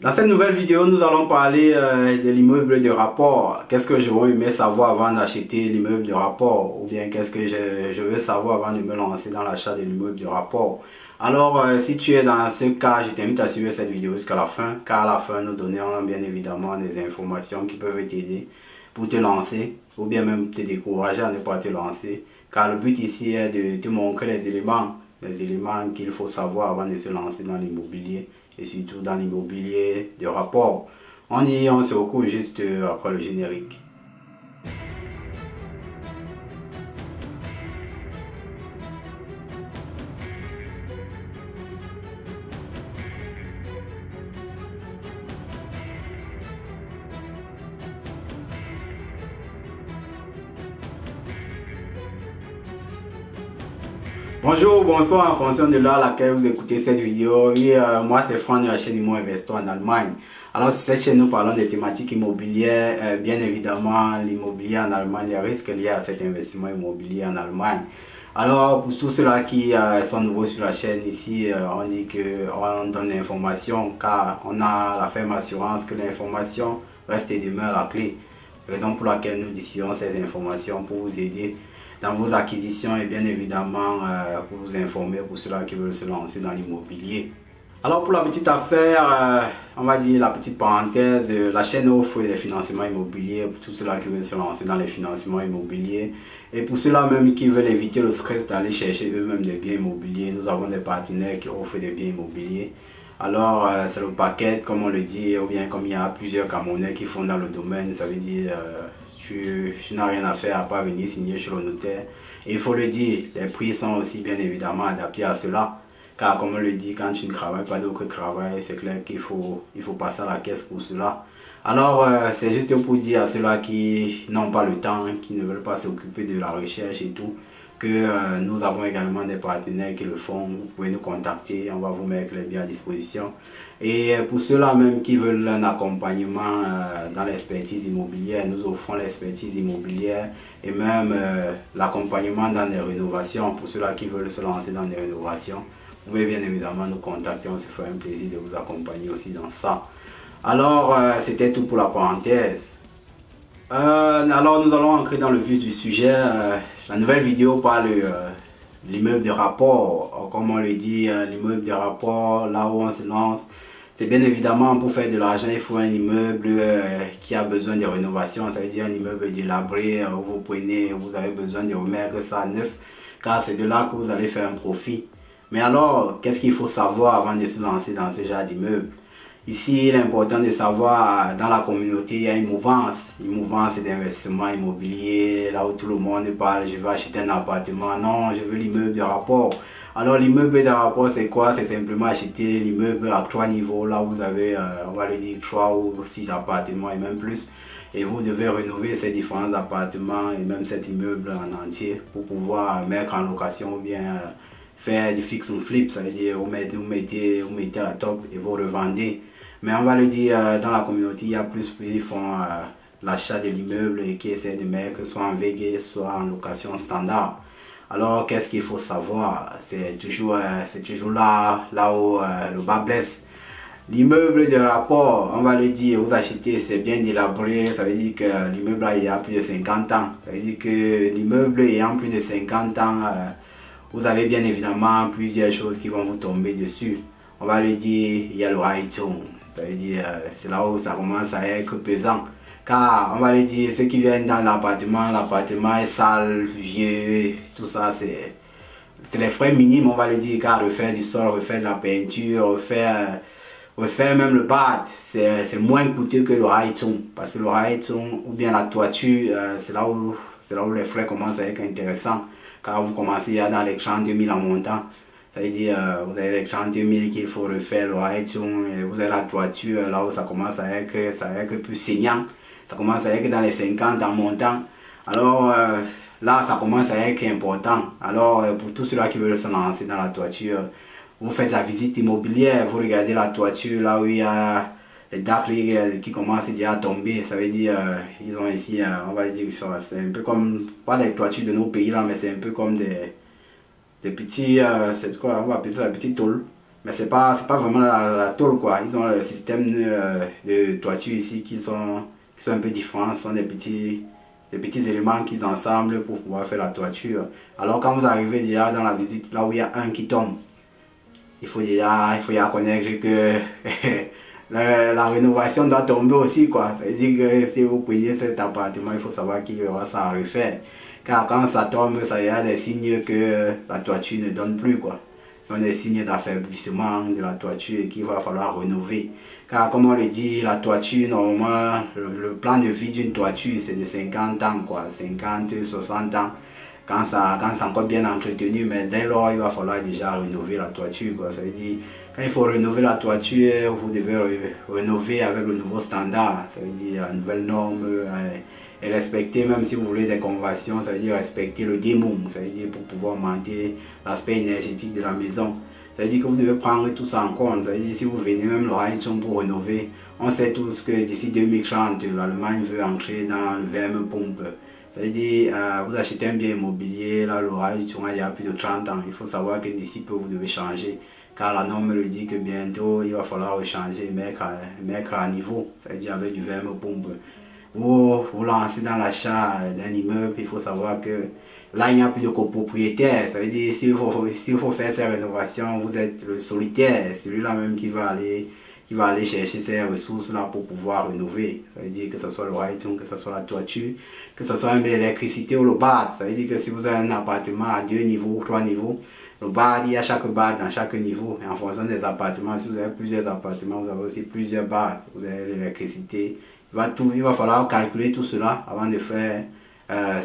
Dans cette nouvelle vidéo, nous allons parler de l'immeuble de rapport. Qu'est-ce que j'aurais aimé savoir avant d'acheter l'immeuble de rapport? Ou bien qu'est-ce que je veux savoir avant de me lancer dans l'achat de l'immeuble de rapport? Alors, si tu es dans ce cas, je t'invite à suivre cette vidéo jusqu'à la fin, car à la fin, nous donnerons bien évidemment des informations qui peuvent t'aider pour te lancer, ou bien même te décourager à ne pas te lancer. Car le but ici est de te montrer les éléments qu'il faut savoir avant de se lancer dans l'immobilier et surtout dans l'immobilier de rapport. On se retrouve juste après le générique. Bonjour, bonsoir en fonction de l'heure à laquelle vous écoutez cette vidéo. Oui, moi c'est Franck de la chaîne Immo Investor en Allemagne. Alors sur cette chaîne nous parlons des thématiques immobilières, bien évidemment l'immobilier en Allemagne, les risques liés à cet investissement immobilier en Allemagne. Alors pour tous ceux-là qui sont nouveaux sur la chaîne ici, on dit qu'on donne l'information car on a la ferme assurance que l'information reste et demeure la clé. Raison pour laquelle nous diffusons ces informations pour vous aider dans vos acquisitions et bien évidemment pour vous informer pour ceux-là qui veulent se lancer dans l'immobilier. Alors pour la petite affaire, on va dire la petite parenthèse, la chaîne offre des financements immobiliers pour tous ceux-là qui veulent se lancer dans les financements immobiliers et pour ceux-là même qui veulent éviter le stress d'aller chercher eux-mêmes des biens immobiliers. Nous avons des partenaires qui offrent des biens immobiliers. Alors c'est le paquet comme on le dit, ou bien comme il y a plusieurs Camerounais qui font dans le domaine, ça veut dire tu n'as rien à faire à part venir signer chez le notaire. Et il faut le dire, les prix sont aussi bien évidemment adaptés à cela. Car comme on le dit, quand tu ne travailles pas d'autre travail, c'est clair qu'il faut passer à la caisse pour cela. Alors c'est juste pour dire à ceux-là qui n'ont pas le temps, qui ne veulent pas s'occuper de la recherche et tout, que nous avons également des partenaires qui le font. Vous pouvez nous contacter, on va vous mettre les biens à disposition. Et pour ceux-là même qui veulent un accompagnement dans l'expertise immobilière, nous offrons l'expertise immobilière et même l'accompagnement dans les rénovations. Pour ceux-là qui veulent se lancer dans les rénovations, vous pouvez bien évidemment nous contacter, on se fera un plaisir de vous accompagner aussi dans ça. Alors, c'était tout pour la parenthèse. Alors nous allons entrer dans le vif du sujet. La nouvelle vidéo parle de l'immeuble de rapport. Comme on le dit, l'immeuble de rapport, là où on se lance, c'est bien évidemment pour faire de l'argent, il faut un immeuble qui a besoin de rénovation. Ça veut dire un immeuble délabré où vous prenez, vous avez besoin de remettre ça à neuf, car c'est de là que vous allez faire un profit. Mais alors, qu'est-ce qu'il faut savoir avant de se lancer dans ce genre d'immeuble? Ici, il est important de savoir, dans la communauté, il y a une mouvance. Une mouvance d'investissement immobilier, là où tout le monde parle, je veux acheter un appartement. Non, je veux l'immeuble de rapport. Alors, l'immeuble de rapport, c'est quoi? C'est simplement acheter l'immeuble à 3 niveaux. Là, vous avez, on va le dire, 3 ou 6 appartements et même plus. Et vous devez rénover ces différents appartements et même cet immeuble en entier pour pouvoir mettre en location ou bien faire du fix ou flip. Ça veut dire, vous mettez à top et vous revendez. Mais on va le dire, dans la communauté, il y a plus qui font l'achat de l'immeuble et qui essaient de mettre soit en VG, soit en location standard. Alors, qu'est-ce qu'il faut savoir? C'est toujours là où le bas blesse. L'immeuble de rapport, on va le dire, vous achetez, c'est bien délabré, ça veut dire que l'immeuble il a plus de 50 ans. Ça veut dire que l'immeuble ayant plus de 50 ans, vous avez bien évidemment plusieurs choses qui vont vous tomber dessus. On va le dire, il y a le raïton. Ça veut dire, c'est là où ça commence à être pesant. Car, on va le dire, ceux qui viennent dans l'appartement est sale, vieux, tout ça, c'est les frais minimes, on va le dire, car refaire du sol, refaire de la peinture, refaire même le bad, c'est moins coûteux que le raïton. Parce que le raïton, ou bien la toiture, c'est là où les frais commencent à être intéressants. Car vous commencez à dans les 30 000 en montant. Ça veut dire, vous avez les 30 000 qu'il faut refaire, le raïton, et vous avez la toiture, là où ça commence à être plus saignant. Ça commence à être dans les 50 en montant. Alors là, ça commence à être important. Alors pour tous ceux-là qui veulent se lancer dans la toiture, vous faites la visite immobilière, vous regardez la toiture, là où il y a les dark qui commencent déjà à tomber. Ça veut dire, ils ont ici, on va dire, c'est un peu comme, pas les toitures de nos pays là, mais c'est un peu comme des petits, c'est quoi, on va appeler ça des petits tôles. Mais c'est pas vraiment la tôle quoi. Ils ont le système de toiture ici qui sont un peu différents. Ce sont des petits éléments qu'ils ensemble pour pouvoir faire la toiture. Alors quand vous arrivez déjà dans la visite, là où il y a un qui tombe, il faut déjà connaître que la rénovation doit tomber aussi quoi. Ça veut dire que si vous prenez cet appartement, il faut savoir qu'il y aura ça à refaire. Car quand ça tombe, ça y a des signes que la toiture ne donne plus quoi. Ce sont des signes d'affaiblissement de la toiture et qu'il va falloir rénover. Car comme on le dit, la toiture, normalement, le plan de vie d'une toiture, c'est de 50 ans, quoi, 50, 60 ans, quand c'est encore bien entretenu, mais dès lors, il va falloir déjà rénover la toiture, quoi. Ça veut dire, quand il faut rénover la toiture, vous devez rénover avec le nouveau standard, ça veut dire la nouvelle norme, et respecter, même si vous voulez des conventions, ça veut dire respecter le démon, ça veut dire pour pouvoir monter l'aspect énergétique de la maison. Ça veut dire que vous devez prendre tout ça en compte. Ça veut dire si vous venez même l'Horizon pour rénover, on sait tous que d'ici 2030, l'Allemagne veut entrer dans le wärmepumpe. Ça veut dire vous achetez un bien immobilier, là l'Horizon il y a plus de 30 ans. Il faut savoir que d'ici peu vous devez changer. Car la norme le dit que bientôt il va falloir changer, mettre à niveau. Ça veut dire avec du wärmepumpe. Vous lancez dans l'achat d'un immeuble, il faut savoir que là il n'y a plus de copropriétaire. Ça veut dire s'il faut faire ces rénovations, vous êtes le solitaire, celui-là même qui va aller chercher ces ressources là pour pouvoir rénover. Ça veut dire que ce soit le heizung, que ce soit la toiture, que ce soit même l'électricité ou le bad. Ça veut dire que si vous avez un appartement à 2 niveaux ou 3 niveaux, le bad, il y a chaque bad dans chaque niveau. Et en fonction des appartements, si vous avez plusieurs appartements, vous avez aussi plusieurs bads. Vous avez l'électricité. Il va falloir calculer tout cela avant de faire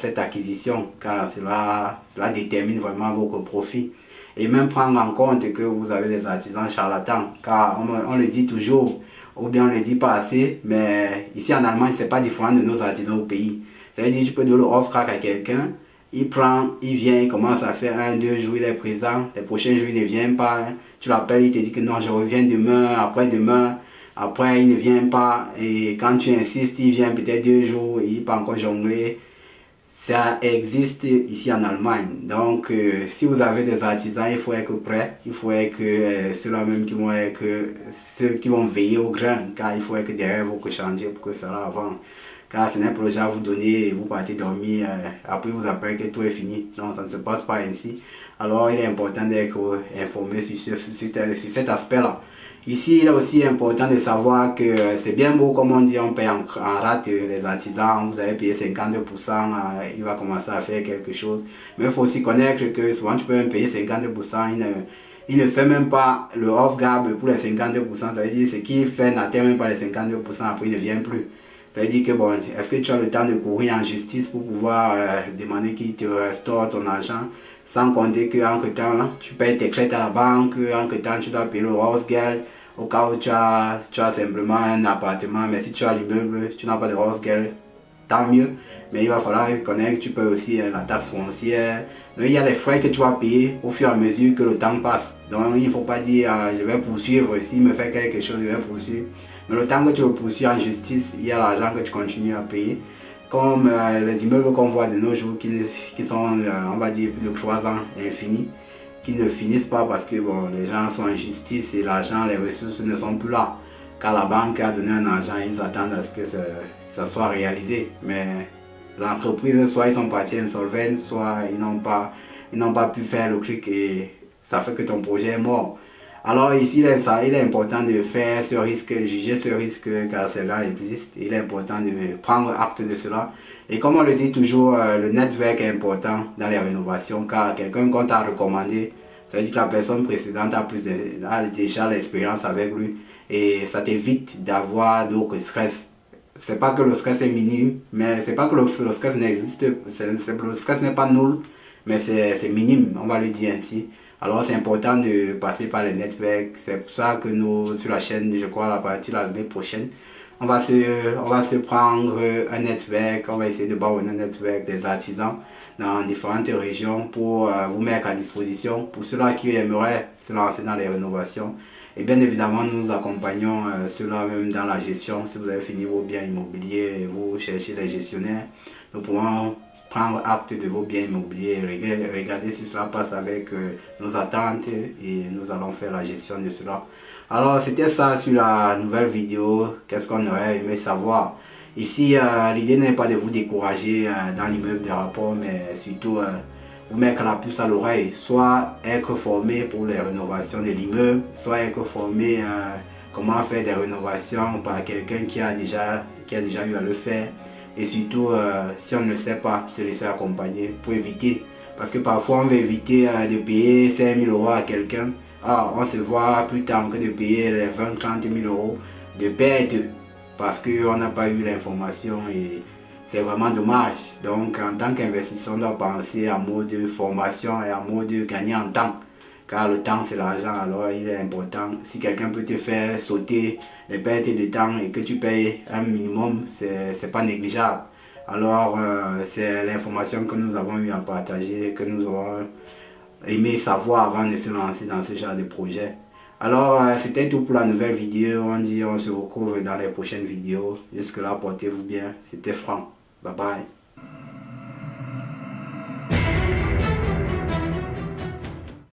cette acquisition, car cela détermine vraiment votre profit. Et même prendre en compte que vous avez des artisans charlatans, car on le dit toujours, ou bien on le dit pas assez, mais ici en Allemagne, c'est pas différent de nos artisans au pays. Ça veut dire que tu peux donner l'offre à quelqu'un, il prend, il vient, il commence à faire 1, 2 jours, il est présent, les prochains jours il ne vient pas, tu l'appelles, il te dit que non, je reviens demain, après-demain. Après, il ne vient pas et quand tu insistes, il vient peut-être 2 jours, il peut encore jongler. Ça existe ici en Allemagne. Donc, si vous avez des artisans, il faut être prêt. Il faut être ceux-là même qui vont être ceux qui vont veiller au grain, car il faut être derrière votre chantier pour que cela avance. Car c'est un projet à vous donner et vous partez dormir, après vous apprenez que tout est fini. Non, ça ne se passe pas ainsi. Alors, il est important d'être informé sur cet aspect-là. Ici, il est aussi important de savoir que c'est bien beau, comme on dit, on paye en rate les artisans, vous allez payer 50%, il va commencer à faire quelque chose. Mais il faut aussi connaître que souvent tu peux même payer 50%, il ne fait même pas le off-guard pour les 50%, ça veut dire ce qu'il fait n'atteint même pas les 52%, après il ne vient plus. Ça veut dire que bon, est-ce que tu as le temps de courir en justice pour pouvoir demander qu'il te restaure ton argent, sans compter qu'entre temps, tu payes tes traites à la banque, entre temps tu dois payer le house girl, au cas où tu as simplement un appartement, mais si tu as l'immeuble, tu n'as pas de house girl, tant mieux. Mais il va falloir reconnaître que tu payes aussi la taxe foncière. Donc il y a des frais que tu vas payer au fur et à mesure que le temps passe. Donc il ne faut pas dire je vais poursuivre, s'il me fait quelque chose, je vais poursuivre. Mais le temps que tu le poursuis en justice, il y a l'argent que tu continues à payer. Comme les immeubles qu'on voit de nos jours qui sont, on va dire, plus de 3 ans infinis, qui ne finissent pas parce que bon, les gens sont en justice et l'argent, les ressources ne sont plus là. Car la banque a donné un argent, ils attendent à ce que ça soit réalisé. Mais l'entreprise, soit ils sont partis insolvents, soit ils n'ont pas pu faire le truc et ça fait que ton projet est mort. Alors ici, il est important de faire ce risque, juger ce risque car cela existe. Il est important de prendre acte de cela. Et comme on le dit toujours, le network est important dans les rénovations car quelqu'un qu'on t'a recommandé, ça veut dire que la personne précédente a déjà l'expérience avec lui et ça t'évite d'avoir d'autres stress. C'est pas que le stress est minime, mais c'est pas que le stress n'existe, le stress n'est pas nul, mais c'est minime, on va le dire ainsi. Alors c'est important de passer par les networks, c'est pour ça que nous, sur la chaîne, je crois, à partir de l'année prochaine, on va se prendre un network, on va essayer de bâtir un network des artisans dans différentes régions pour vous mettre à disposition pour ceux-là qui aimeraient se lancer dans les rénovations. Et bien évidemment, nous accompagnons ceux-là même dans la gestion. Si vous avez fini vos biens immobiliers et vous cherchez des gestionnaires, nous pouvons prendre acte de vos biens immobiliers, regarder si cela passe avec nos attentes et nous allons faire la gestion de cela. Alors c'était ça sur la nouvelle vidéo, qu'est-ce qu'on aurait aimé savoir. Ici l'idée n'est pas de vous décourager dans l'immeuble de rapport, mais surtout vous mettre la puce à l'oreille, soit être formé pour les rénovations de l'immeuble, soit être formé comment faire des rénovations par quelqu'un qui a déjà eu à le faire. Et surtout, si on ne le sait pas, se laisser accompagner pour éviter. Parce que parfois, on veut éviter de payer 5 000 euros à quelqu'un. Ah, on se voit plus tard que de payer les 20-30 000 euros de perte parce qu'on n'a pas eu l'information et c'est vraiment dommage. Donc, en tant qu'investisseur, on doit penser en mode formation et en mode gagner en temps. Car le temps c'est l'argent, alors il est important. Si quelqu'un peut te faire sauter les pertes de temps et que tu payes un minimum, c'est pas négligeable. Alors c'est l'information que nous avons eu à partager, que nous avons aimé savoir avant de se lancer dans ce genre de projet. Alors c'était tout pour la nouvelle vidéo. On se retrouve dans les prochaines vidéos. Jusque là, portez-vous bien. C'était Franck. Bye bye.